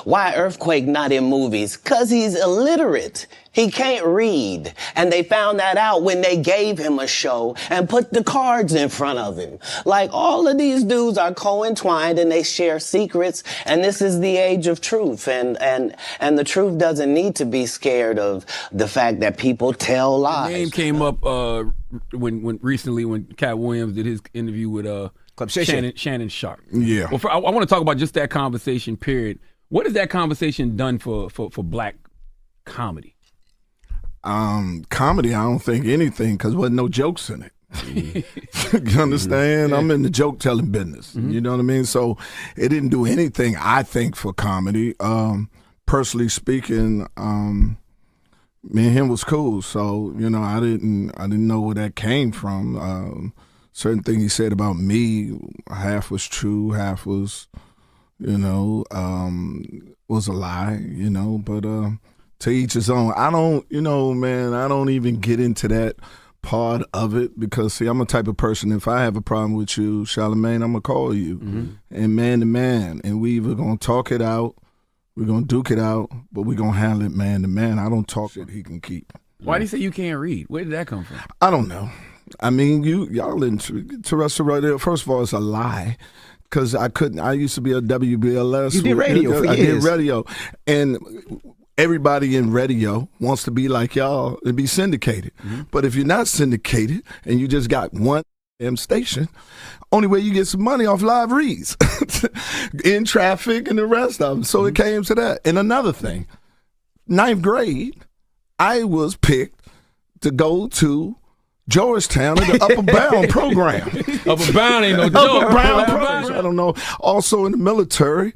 Why Earthquake not in movies? 'Cause he's illiterate. He can't read. And they found that out when they gave him a show and put the cards in front of him. Like, all of these dudes are co-entwined and they share secrets, and this is the age of truth. And the truth doesn't need to be scared of the fact that people tell lies. The name came up when recently when Katt Williams did his interview with Shannon Sharpe. Yeah. Well, I want to talk about just that conversation, period. What has that conversation done for black comedy? Comedy, I don't think anything, because there wasn't no jokes in it. You understand? I'm in the joke telling business. You know what I mean? So it didn't do anything, I think, for comedy. Personally speaking, me and him was cool. So, you know, I didn't know where that came from. Certain things he said about me, half was true, half was, you know, was a lie, you know, but to each his own. I don't, you know, man, I don't even get into that part of it because, see, I'm a type of person, if I have a problem with you, Charlemagne, I'm going to call you. And man to man. And we either going to talk it out, we're going to duke it out, but we're going to handle it man to man. I don't talk shit he can keep. Why do you say you can't read? Where did that come from? I don't know. I mean, y'all interested right there. First of all, it's a lie. Because I used to be a WBLS. You did radio for years. I did radio. And everybody in radio wants to be like y'all and be syndicated. But if you're not syndicated and you just got one station, only way you get some money off live reads in traffic and the rest of them. So it came to that. And another thing, 9th grade, I was picked to go to Georgetown in the Upper Bound program. Upper Bound ain't no joke. Upper Bound program. I don't know. Also in the military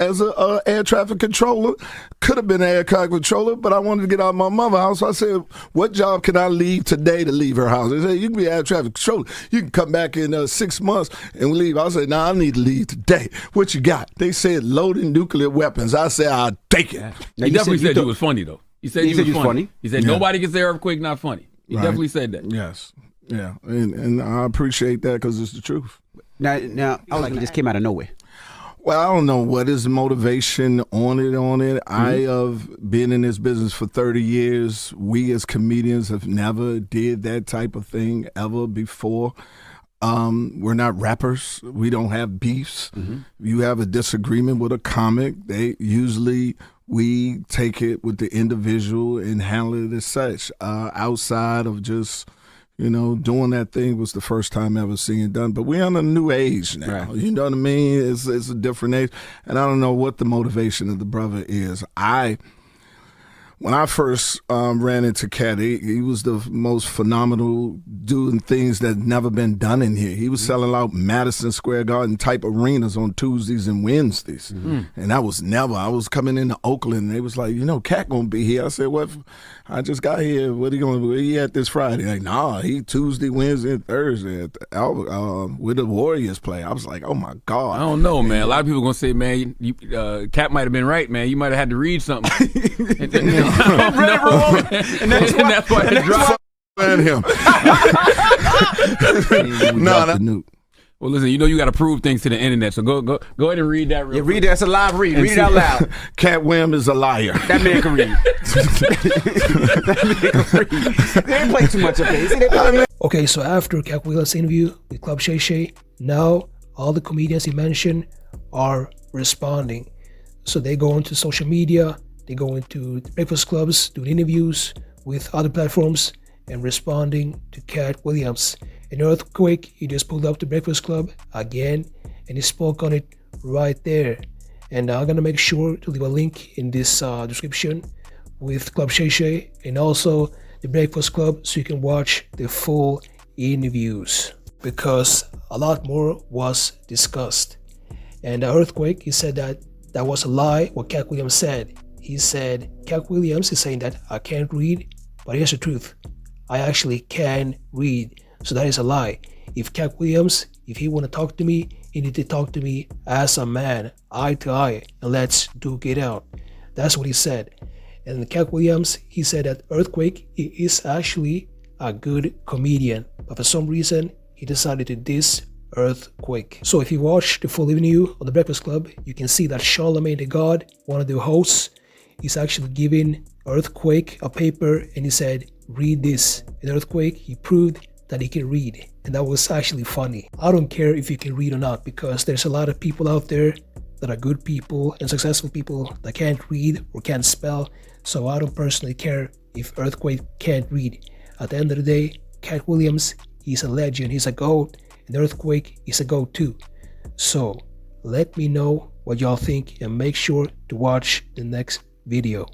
as a air traffic controller. Could have been an air traffic controller, but I wanted to get out of my mother's house. So I said, what job can I leave today to leave her house? They said, you can be an air traffic controller. You can come back in 6 months and leave. I said, I need to leave today. What you got? They said loading nuclear weapons. I said, I'll take it. Now, you definitely said you was funny, though. You said you was funny. He said nobody can say Earthquake not funny. He definitely said that. Yes. Yeah. And I appreciate that because it's the truth. Now, I like it just came out of nowhere. Well, I don't know what is the motivation on it. I have been in this business for 30 years. We as comedians have never did that type of thing ever before. We're not rappers. We don't have beefs. You have a disagreement with a comic, we take it with the individual and handle it as such. Outside of just, you know, doing that thing was the first time ever seeing it done. But we're in a new age now. Right. You know what I mean? It's a different age. And I don't know what the motivation of the brother is. When I first ran into Katt, he was the most phenomenal doing things that never been done in here. He was selling out Madison Square Garden type arenas on Tuesdays and Wednesdays. And that was never. I was coming into Oakland and they was like, you know, Katt gonna be here. I said, what? I just got here. What he gonna do? He at this Friday? Like, nah, he Tuesday, Wednesday, and Thursday where the Warriors play. I was like, oh my God. I don't know, man. A lot of people gonna say, man, Katt might have been right, man. You might have had to read something. And that's why he dropped him. No. Well, listen, you know you got to prove things to the internet, so go ahead and read that. Read that. It's a live read. Read it out loud. Katt Williams is a liar. That man can read. They ain't play too much of it. Okay, so after Katt Williams' interview with Club Shay, now all the comedians he mentioned are responding. So they go into social media, they go into the breakfast clubs, doing interviews with other platforms and responding to Katt Williams. An Earthquake, he just pulled up the Breakfast Club again and he spoke on it right there. And I'm gonna make sure to leave a link in this description with Club Shay and also the Breakfast Club so you can watch the full interviews because a lot more was discussed. And Earthquake, he said that was a lie what Katt Williams said. He said, Katt Williams is saying that I can't read, but here's the truth. I actually can read. So that is a lie. If Katt Williams, if he want to talk to me, he need to talk to me as a man, eye to eye, and let's duke it out. That's what he said. And Katt Williams, he said that Earthquake is actually a good comedian, but for some reason, he decided to diss earthquake. So if you watch the full interview on The Breakfast Club, you can see that Charlemagne the God, one of the hosts, is actually giving Earthquake a paper and he said, read this. In Earthquake, he proved that he can read. And that was actually funny. I don't care if you can read or not, because there's a lot of people out there that are good people and successful people that can't read or can't spell. So I don't personally care if Earthquake can't read. At the end of the day, Katt Williams, he's a legend, he's a GOAT, and Earthquake is a GOAT too. So let me know what y'all think and make sure to watch the next video.